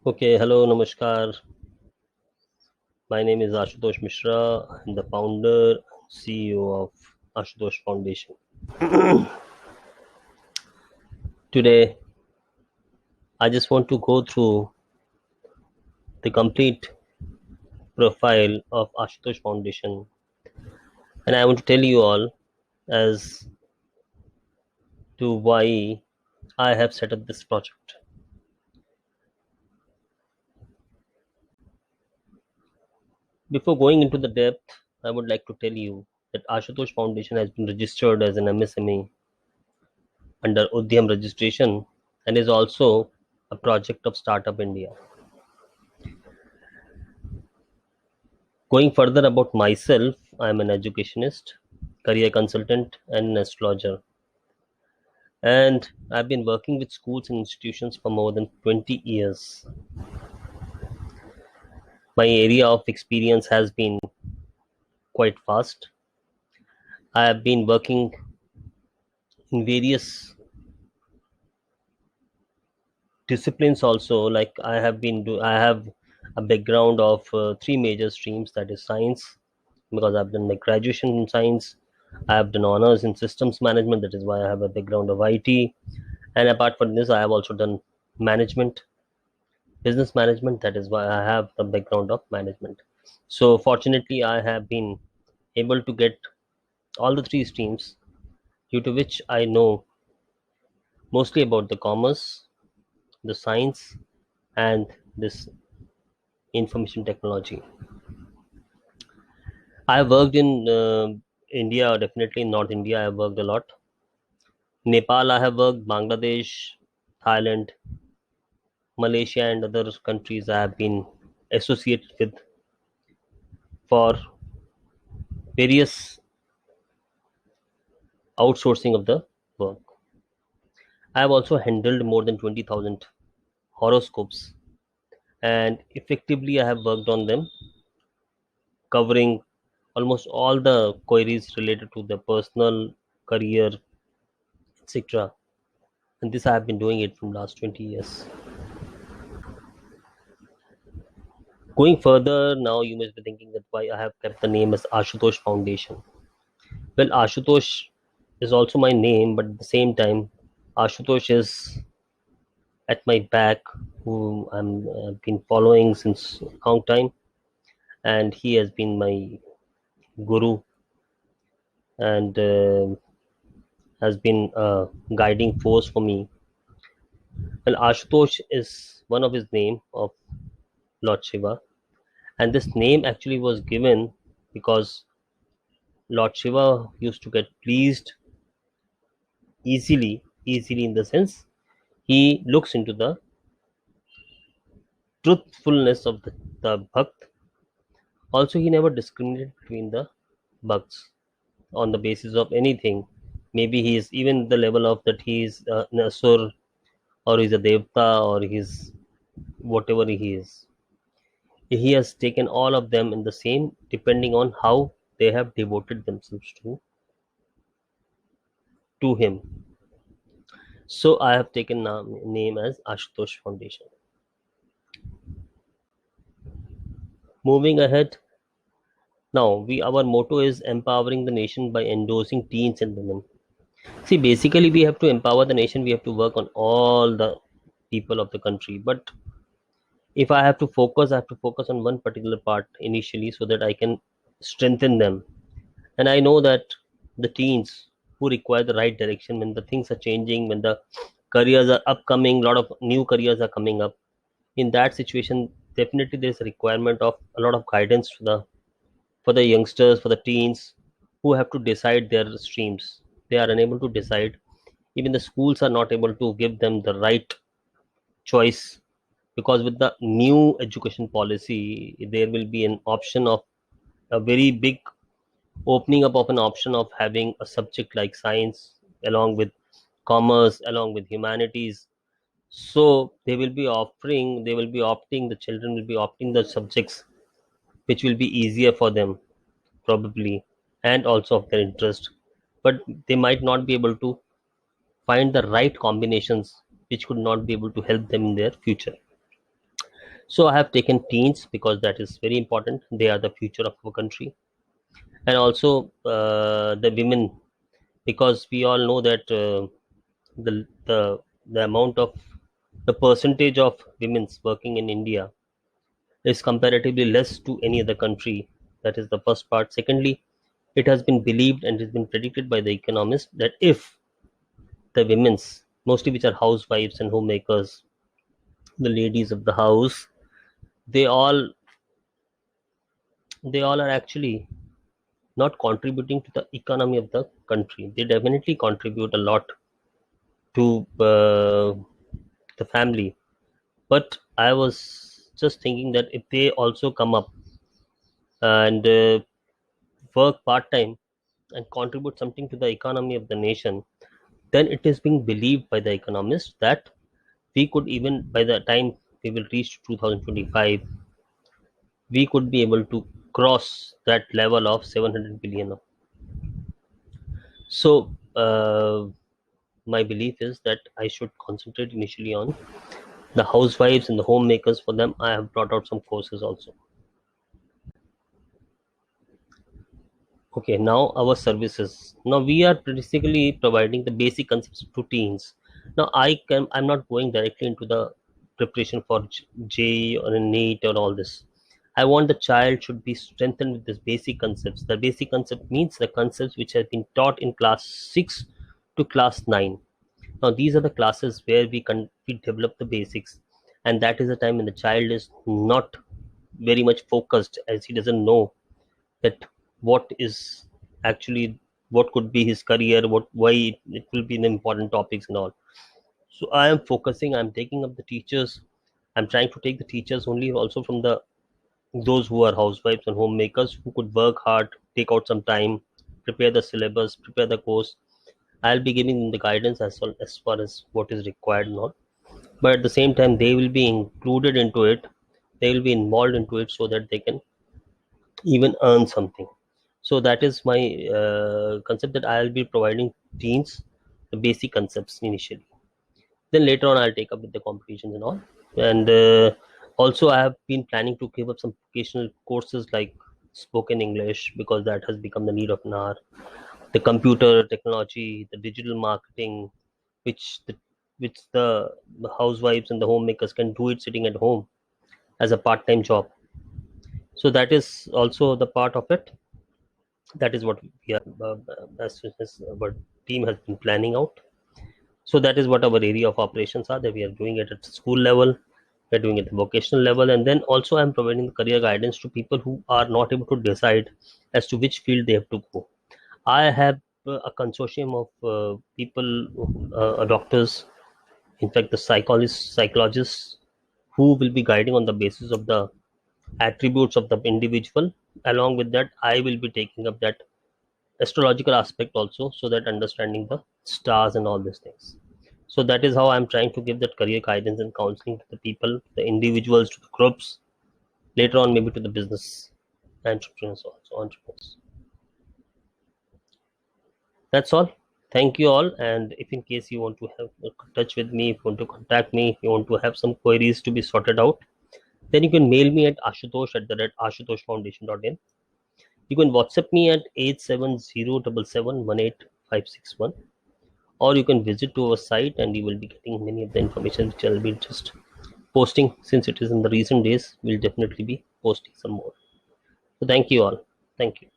Okay, hello, namaskar. My name is Ashutosh Mishra. I'm the founder, CEO of Ashutosh Foundation. Today, I just want to go through the complete profile of Ashutosh Foundation, and I want to tell you all as to why I have set up this project. Before going into the depth, I would like to tell you that Ashutosh Foundation has been registered as an MSME under Udyam registration and is also a project of Startup India. Going further about myself, I am an educationist, career consultant, and an astrologer. And I've been working with schools and institutions for more than 20 years. My area of experience has been quite vast. I have been working in various disciplines also. Like I have a background of three major streams, that is science, because I've done my graduation in science. I have done honors in systems management, that is why I have a background of IT. And apart from this, I have also done management, business management. That is why I have the background of management. So fortunately, I have been able to get all the three streams, due to which I know mostly about the commerce, the science, and this information technology. I have worked in India, definitely in North India. I have worked a lot. Nepal, I have worked. Bangladesh, Thailand, Malaysia, and other countries I have been associated with for various outsourcing of the work. I have also handled more than 20,000 horoscopes, and effectively I have worked on them, covering almost all the queries related to the personal, career, etc. And this I have been doing it from last 20 years. Going further, now you must be thinking that why I have kept the name as Ashutosh Foundation. Well, Ashutosh is also my name, but at the same time, Ashutosh is at my back, who I've been following since a long time, and he has been my guru and has been a guiding force for me. Well, Ashutosh is one of his name of Lord Shiva, and this name actually was given because Lord Shiva used to get pleased easily in the sense he looks into the truthfulness of the bhakt. Also, he never discriminated between the bhakts on the basis of anything. Maybe he is even the level of that he is an asur, or he's a devta, or he's whatever he is. He has taken all of them in the same, depending on how they have devoted themselves to him. So I have taken name as Ashutosh Foundation. Moving ahead, now we our motto is empowering the nation by endorsing teens and women. See, basically, we have to empower the nation. We have to work on all the people of the country. But if I have to focus, I have to focus on one particular part initially so that I can strengthen them. And I know that the teens who require the right direction when the things are changing, when the careers are upcoming, a lot of new careers are coming up. In that situation, definitely there's a requirement of a lot of guidance for the youngsters, for the teens who have to decide their streams. They are unable to decide. Even the schools are not able to give them the right choice, because with the new education policy there will be an option of a very big opening up of an option of having a subject like science along with commerce, along with humanities. So they will be opting, the children will be opting the subjects which will be easier for them, probably, and also of their interest. But they might not be able to find the right combinations which could not be able to help them in their future. So I have taken teens because that is very important. They are the future of our country. And also the women, because we all know that the the the amount of the percentage of women's working in India is comparatively less to any other country. That is the first part. Secondly, it has been believed and it has been predicted by the economists that if the women's, mostly which are housewives and homemakers, the ladies of the house, they all are actually not contributing to the economy of the country. They definitely contribute a lot to the family. But I was just thinking that if they also come up and work part time and contribute something to the economy of the nation, then it is being believed by the economists that we could, even by the time we will reach 2025, we could be able to cross that level of 700 billion. So my belief is that I should concentrate initially on the housewives and the homemakers. For them, I have brought out some courses also. Okay, now our services. Now we are basically providing the basic concepts to teens. Now I'm not going directly into the preparation for JEE or a NEET or all this. I want the child should be strengthened with these basic concepts. The basic concept means the concepts which have been taught in class 6 to class 9. Now these are the classes where we develop the basics, and that is the time when the child is not very much focused, as he doesn't know that what is actually, what could be his career, what, why it will be the important topics and all. So I am focusing, I'm taking up the teachers, I'm trying to take the teachers only also from the those who are housewives and homemakers who could work hard, take out some time, prepare the syllabus, prepare the course. I'll be giving them the guidance as well as far as what is required and all. But at the same time, they will be included into it. They will be involved into it so that they can even earn something. So that is my concept, that I'll be providing teens the basic concepts initially. Then later on, I'll take up with the competitions and all. And also, I have been planning to give up some vocational courses like spoken English, because that has become the need of an hour. The computer technology, the digital marketing, which the the housewives and the homemakers can do it sitting at home as a part-time job. So that is also the part of it. That is what we are, as our team has been planning out. So that is what our area of operations are, that we are doing it at school level, we're doing it at vocational level, and then also I'm providing the career guidance to people who are not able to decide as to which field they have to go. I have a consortium of people, doctors, in fact the psychologists, who will be guiding on the basis of the attributes of the individual. Along with that, I will be taking up that astrological aspect also, so that understanding the stars and all these things. So that is how I'm trying to give that career guidance and counseling to the people, the individuals, to the groups, later on maybe to the business entrepreneurs also, entrepreneurs. That's all. Thank you all. And if in case you want to have touch with me, if you want to contact me, if you want to have some queries to be sorted out, then you can mail me at ashutosh@ashutoshfoundation.in. You can WhatsApp me at 8707718561, or you can visit to our site and you will be getting many of the information which I'll be just posting. Since it is in the recent days, we'll definitely be posting some more. So thank you all. Thank you.